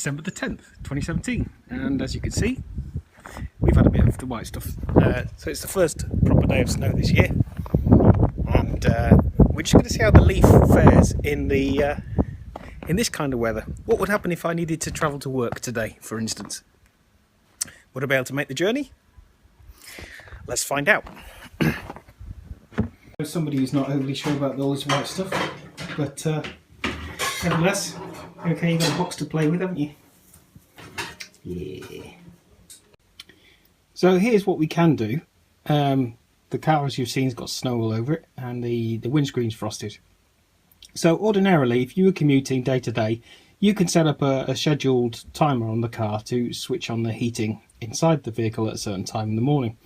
December the 10th, 2017, and as you can see, we've had a bit of the white stuff. So it's the first proper day of snow this year, and we're just going to see how the Leaf fares in this kind of weather. What would happen if I needed to travel to work today, for instance? Would I be able to make the journey? Let's find out. Somebody who's not overly sure about all this white stuff, but nevertheless, okay, you've got a box to play with, haven't you? Yeah. So here's what we can do. The car, as you've seen, has got snow all over it, and the windscreen's frosted. So ordinarily, if you were commuting day to day, you can set up a scheduled timer on the car to switch on the heating inside the vehicle at a certain time in the morning.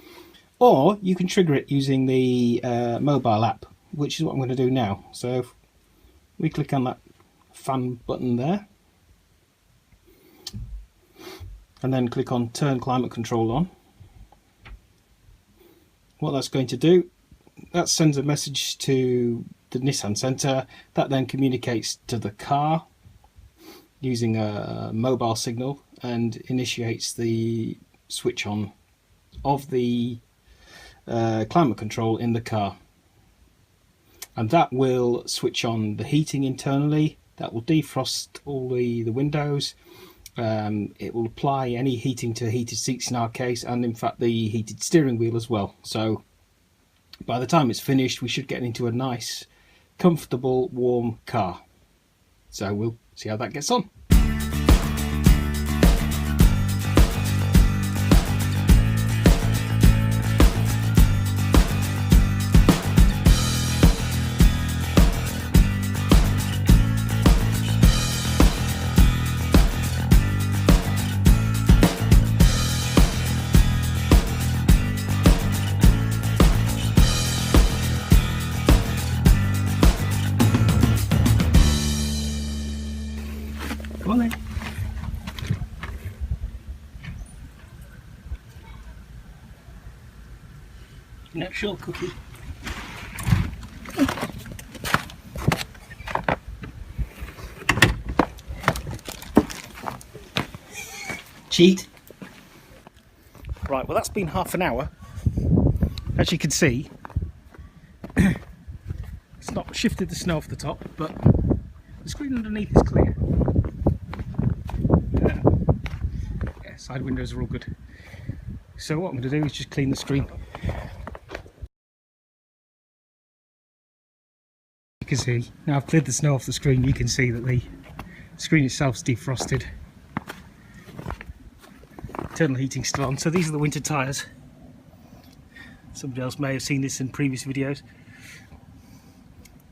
Or you can trigger it using the mobile app, which is what I'm going to do now. So if we click on that fan button there, and then click on Turn Climate Control On. What that's going to do, that sends a message to the Nissan Centre, that then communicates to the car using a mobile signal and initiates the switch on of the climate control in the car, and that will switch on the heating internally. That will defrost all the windows. It will apply any heating to heated seats in our case, and in fact the heated steering wheel as well. So by the time it's finished, we should get into a nice, comfortable, warm car. So we'll see how that gets on. Come on then. No, sure, Cookie. Cheat. Right, well that's been half an hour. As you can see, it's not shifted the snow off the top, but the screen underneath is clear. Yeah, side windows are all good. So what I'm going to do is just clean the screen. You can see, now I've cleared the snow off the screen, you can see that the screen itself is defrosted. Internal heating's still on. So these are the winter tyres. Somebody else may have seen this in previous videos.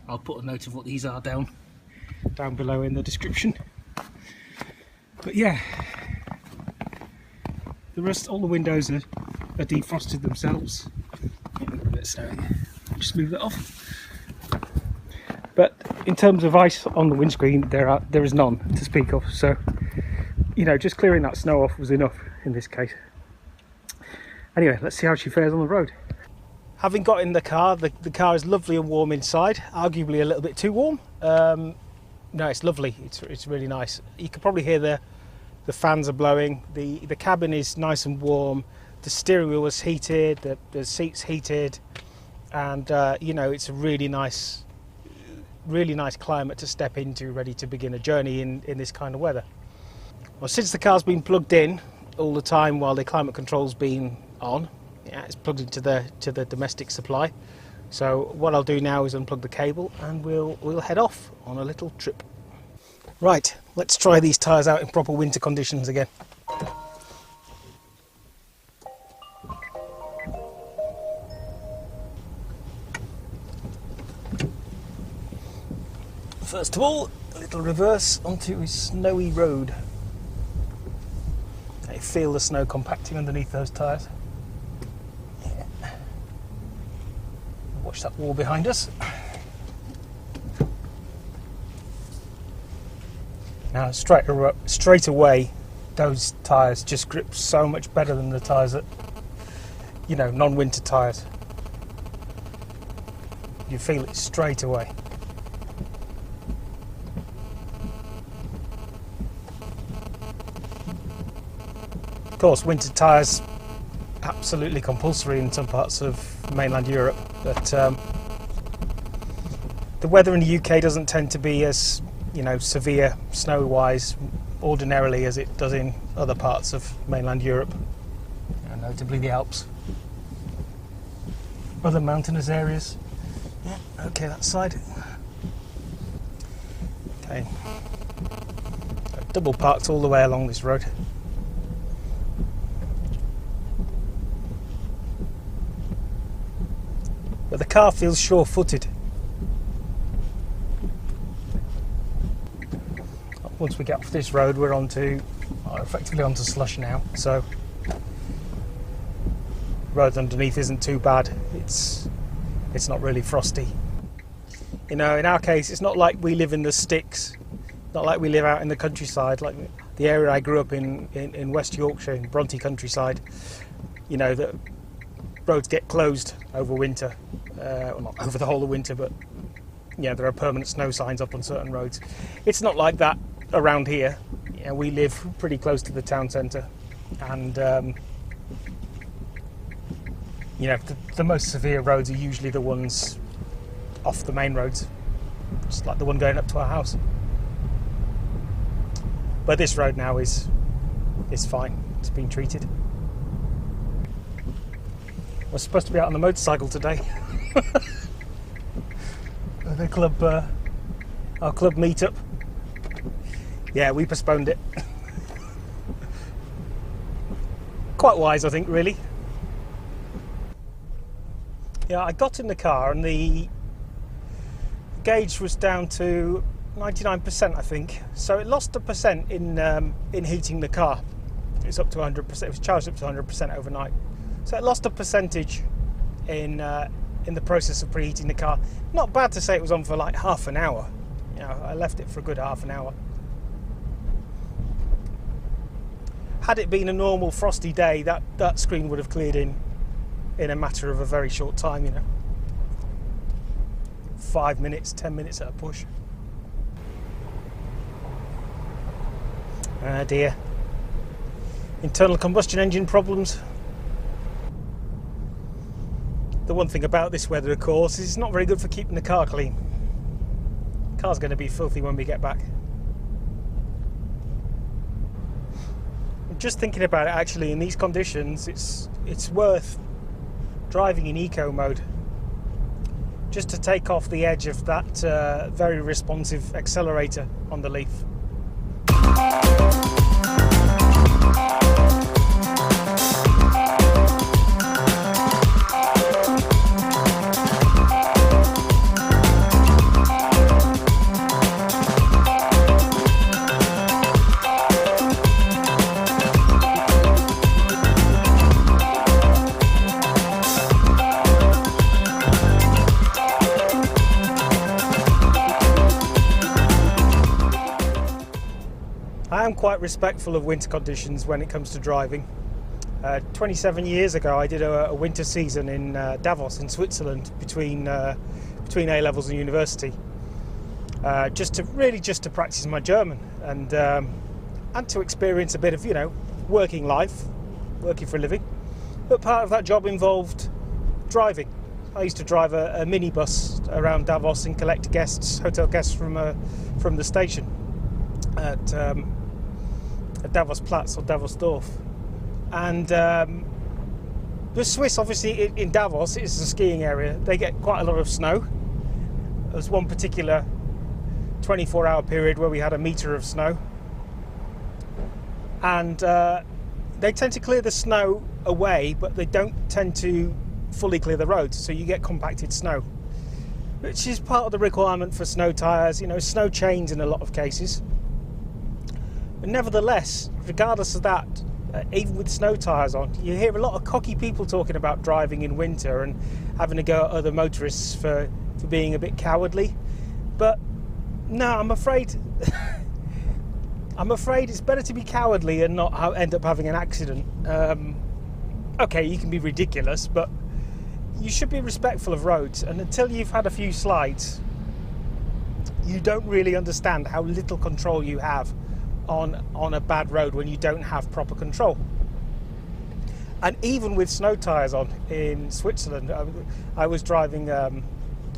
I'll put a note of what these are down below in the description. But yeah, the rest, all the windows are defrosted themselves. Just move that off. But in terms of ice on the windscreen, there is none to speak of. So, you know, just clearing that snow off was enough in this case. Anyway, let's see how she fares on the road. Having got in the car, the car is lovely and warm inside, arguably a little bit too warm. No, it's lovely, it's really nice. You can probably hear the fans are blowing, the cabin is nice and warm, the steering wheel is heated, the seat's heated, and you know, it's a really nice climate to step into, ready to begin a journey in this kind of weather. Well, since the car's been plugged in all the time while the climate control's been on, yeah, it's plugged into the domestic supply. So what I'll do now is unplug the cable and we'll head off on a little trip. Right, let's try these tyres out in proper winter conditions again. First of all, a little reverse onto a snowy road. I feel the snow compacting underneath those tyres. Yeah. Watch that wall behind us. Now straight away, those tyres just grip so much better than the tyres that, you know, non-winter tyres. You feel it straight away. course, winter tyres absolutely compulsory in some parts of mainland Europe, but the weather in the UK doesn't tend to be as, you know, severe snow-wise ordinarily as it does in other parts of mainland Europe, notably the Alps, other mountainous areas. Yeah, okay, that side. Okay, so double parked all the way along this road. But the car feels sure-footed. Once we get off this road, we're effectively onto slush now. So the road underneath isn't too bad. It's not really frosty. You know, in our case, it's not like we live in the sticks. Not like we live out in the countryside, like the area I grew up in West Yorkshire, in Bronte countryside. You know, the roads get closed over winter. Well, not over the whole of winter, but yeah, there are permanent snow signs up on certain roads. It's not like that around here. You know, we live pretty close to the town centre, and you know, the most severe roads are usually the ones off the main roads, just like the one going up to our house. But this road now is fine. It's been treated. We're supposed to be out on the motorcycle today. The club, our club meetup. Yeah, we postponed it. Quite wise, I think, really. Yeah, I got in the car and the gauge was down to 99%, I think. So it lost 1% in heating the car. It was up to 100%. It was charged up to 100% overnight. So it lost a percentage in the process of preheating the car. Not bad to say it was on for like half an hour. You know, I left it for a good half an hour. Had it been a normal frosty day, that screen would have cleared in a matter of a very short time, you know. 5 minutes, 10 minutes at a push. Ah dear. Internal combustion engine problems. The one thing about this weather, of course, is it's not very good for keeping the car clean. The car's going to be filthy when we get back. Just thinking about it, actually, in these conditions, it's worth driving in eco mode, just to take off the edge of that very responsive accelerator on the Leaf. I am quite respectful of winter conditions when it comes to driving. 27 years ago I did a winter season in Davos in Switzerland between A-levels and university, just to practice my German and to experience a bit of, you know, working life, working for a living. But part of that job involved driving. I used to drive a minibus around Davos and collect guests, hotel guests from the station at Davos Platz or Davos Dorf. And the Swiss, obviously, in Davos, it's a skiing area. They get quite a lot of snow. There was one particular 24-hour period where we had 1 meter of snow. And they tend to clear the snow away, but they don't tend to fully clear the roads, so you get compacted snow, which is part of the requirement for snow tyres, you know, snow chains in a lot of cases. But nevertheless, regardless of that, even with snow tyres on, you hear a lot of cocky people talking about driving in winter and having to go at other motorists for being a bit cowardly. But no, I'm afraid it's better to be cowardly and not end up having an accident. Okay, you can be ridiculous, but you should be respectful of roads, and until you've had a few slides, you don't really understand how little control you have on a bad road when you don't have proper control. And even with snow tyres on in Switzerland, I was driving a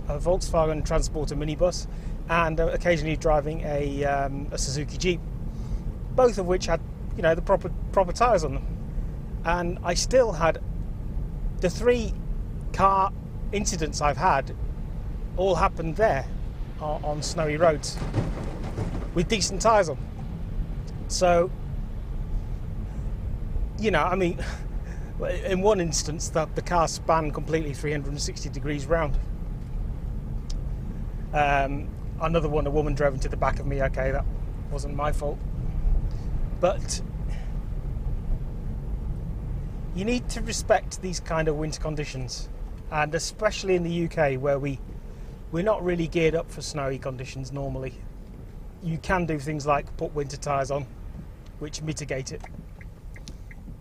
Volkswagen Transporter minibus and occasionally driving a Suzuki Jeep, both of which had, you know, the proper tyres on them. And I still had the 3 car incidents I've had all happened there on snowy roads with decent tyres on. So, you know, I mean, in one instance the car span completely 360 degrees round. Another one, a woman drove into the back of me. Okay, that wasn't my fault, but you need to respect these kind of winter conditions, and especially in the UK where we're not really geared up for snowy conditions normally. You can do things like put winter tyres on, which mitigate it,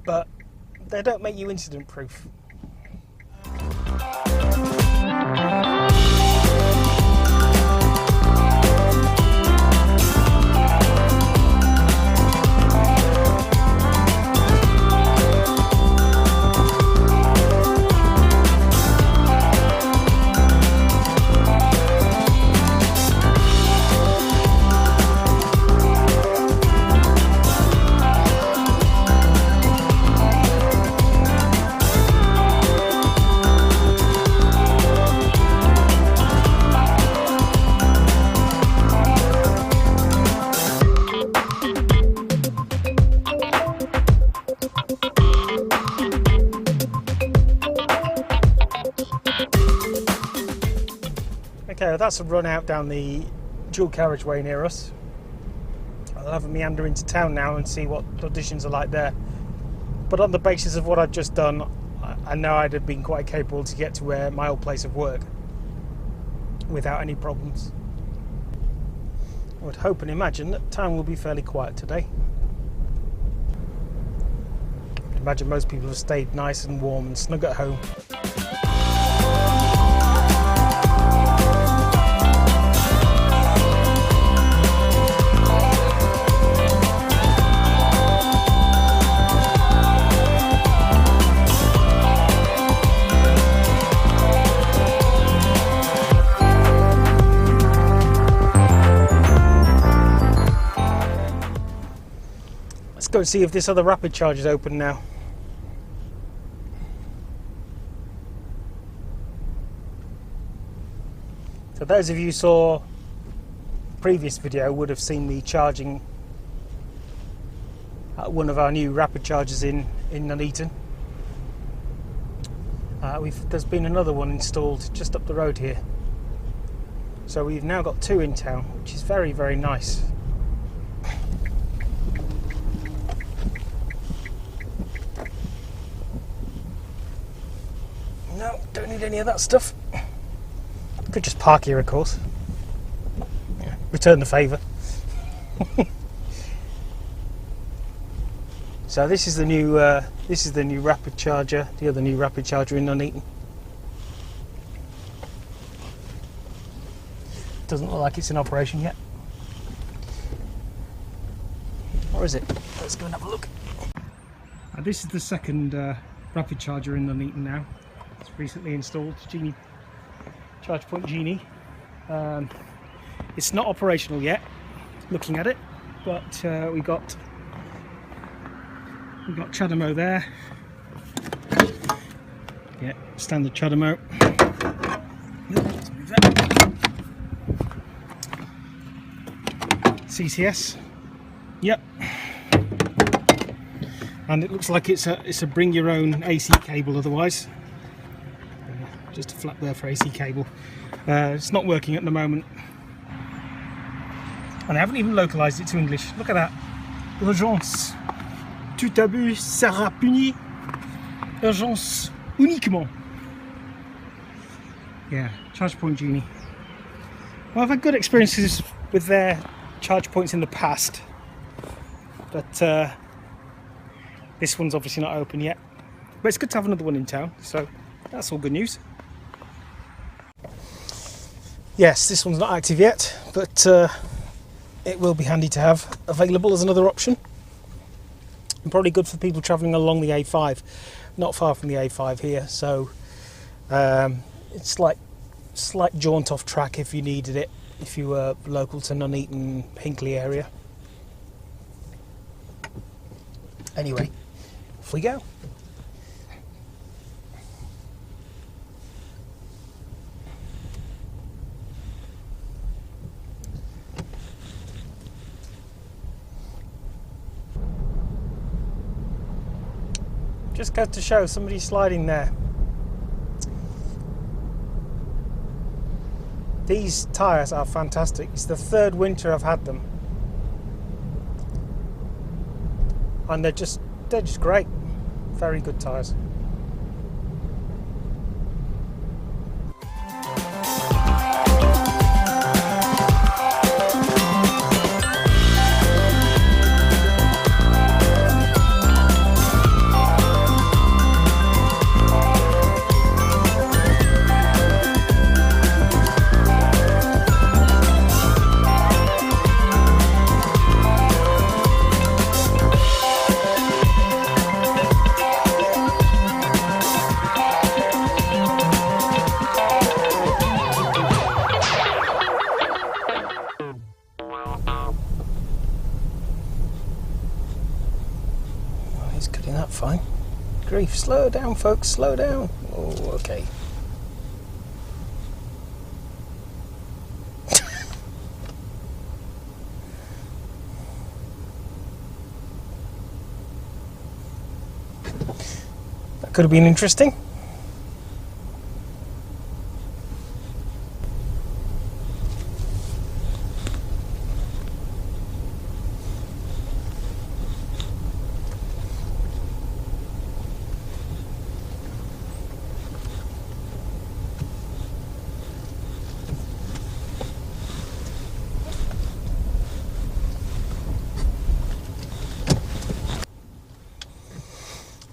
but they don't make you incident proof. Okay, that's a run out down the dual carriageway near us. I'll have a meander into town now and see what conditions are like there. But on the basis of what I've just done, I know I'd have been quite capable to get to where my old place of work without any problems. I would hope and imagine that town will be fairly quiet today. I imagine most people have stayed nice and warm and snug at home. Let's go and see if this other rapid charge is open now. So those of you who saw the previous video would have seen me charging at one of our new rapid chargers in Nuneaton. There's been another one installed just up the road here. So we've now got 2 in town, which is very, very nice. No, don't need any of that stuff. Could just park here, of course. Yeah, return the favour. So this is the new rapid charger, the other new rapid charger in Nuneaton. Doesn't look like it's in operation yet. Or is it? Let's go and have a look. This is the second rapid charger in Nuneaton now. It's recently installed, Genie Charge Point Genie. It's not operational yet, looking at it, but we got CHAdeMO there. Yeah, standard CHAdeMO. CCS. Yep. And it looks like it's a bring your own AC cable otherwise. Just a flap there for AC cable. It's not working at the moment. And I haven't even localised it to English. Look at that. Urgence. Tout abus sera puni. Urgence uniquement. Yeah, Charge Point Genie. Well, I've had good experiences with their charge points in the past. But this one's obviously not open yet. But it's good to have another one in town. So that's all good news. Yes, this one's not active yet, but it will be handy to have available as another option. And probably good for people travelling along the A5. not far from the A5 here, so it's like slight jaunt off track if you needed it, if you were local to Nuneaton, Hinckley area. Anyway, off we go. Just goes to show somebody's sliding there. These tyres are fantastic. It's the third winter I've had them, and they're just great. Very good tyres. He's cutting that fine. Grief, slow down folks, slow down. Oh, okay. That could have been interesting.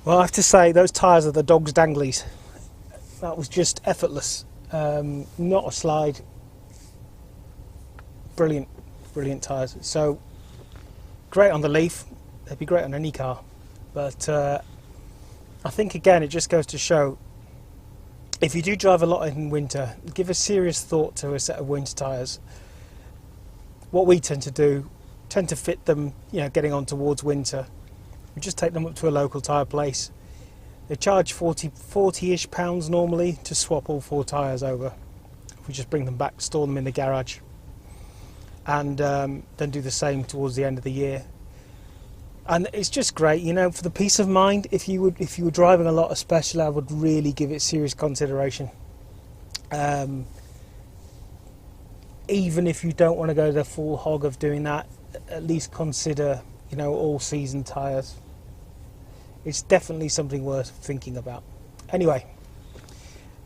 Well, I have to say, those tyres are the dog's danglies. That was just effortless. Not a slide. Brilliant, brilliant tyres. So, great on the Leaf. They'd be great on any car. But I think, again, it just goes to show, if you do drive a lot in winter, give a serious thought to a set of winter tyres. What we tend to do, tend to fit them, you know, getting on towards winter. We just take them up to a local tyre place. They charge 40-ish pounds normally to swap all 4 tyres over. We just bring them back, store them in the garage, and then do the same towards the end of the year. And it's just great, you know, for the peace of mind. If you were driving a lot, especially, I would really give it serious consideration. Even if you don't want to go the full hog of doing that, at least consider, you know, all season tyres. It's definitely something worth thinking about. Anyway,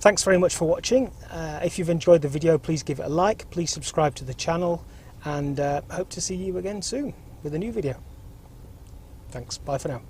thanks very much for watching. If you've enjoyed the video, please give it a like, please subscribe to the channel, and hope to see you again soon with a new video. Thanks, bye for now.